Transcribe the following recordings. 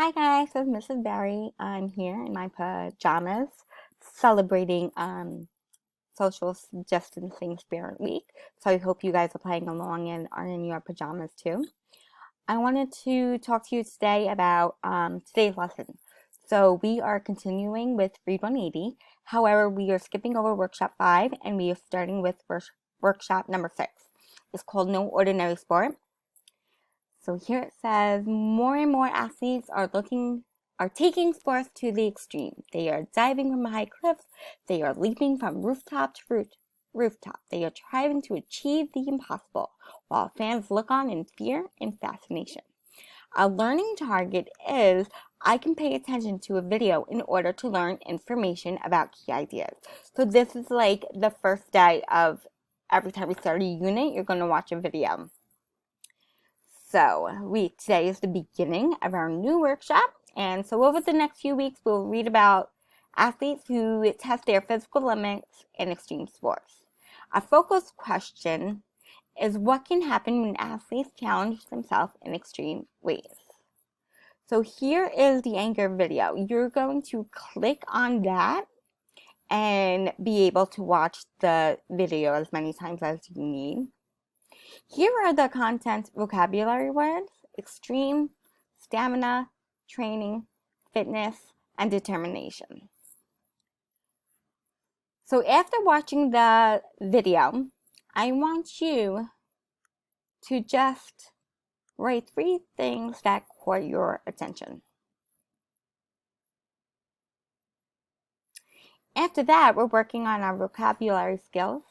Hi guys, this is Mrs. Barry. I'm here in my pajamas celebrating social distancing spirit week. So I hope you guys are playing along and are in your pajamas too. I wanted to talk to you today about today's lesson. So we are continuing with Read 180. However, we are skipping over workshop 5 and we are starting with workshop number 6. It's called No Ordinary Sport. So here it says more and more athletes are taking sports to the extreme. They are diving from high cliffs. They are leaping from rooftop to rooftop. They are trying to achieve the impossible, while fans look on in fear and fascination. A learning target is I can pay attention to a video in order to learn information about key ideas. So this is like the first day of every time we start a unit, you're going to watch a video. So today is the beginning of our new workshop. And so over the next few weeks, we'll read about athletes who test their physical limits in extreme sports. A focus question is what can happen when athletes challenge themselves in extreme ways. So here is the anchor video. You're going to click on that and be able to watch the video as many times as you need. Here are the content vocabulary words: extreme, stamina, training, fitness, and determination. So after watching the video, I want you to just write 3 things that caught your attention. After that, we're working on our vocabulary skills,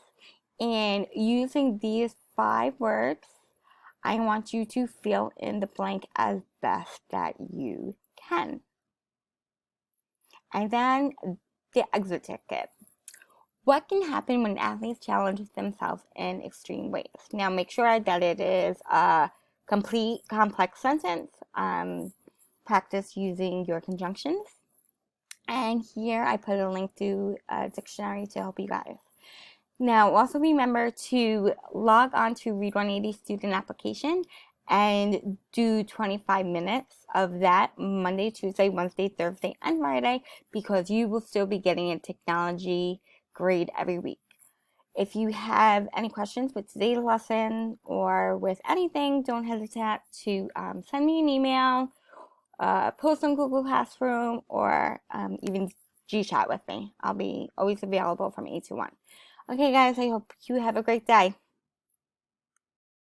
and using these 5 words, I want you to fill in the blank as best that you can. And then the exit ticket. What can happen when athletes challenge themselves in extreme ways? Now make sure that it is a complete complex sentence. Practice using your conjunctions. And here I put a link to a dictionary to help you guys. Now, also remember to log on to Read 180 student application and do 25 minutes of that Monday, Tuesday, Wednesday, Thursday, and Friday, because you will still be getting a technology grade every week. If you have any questions with today's lesson or with anything, don't hesitate to send me an email, post on Google Classroom, or even Gchat with me. I'll be always available from 8 to 1. Okay, guys, I hope you have a great day.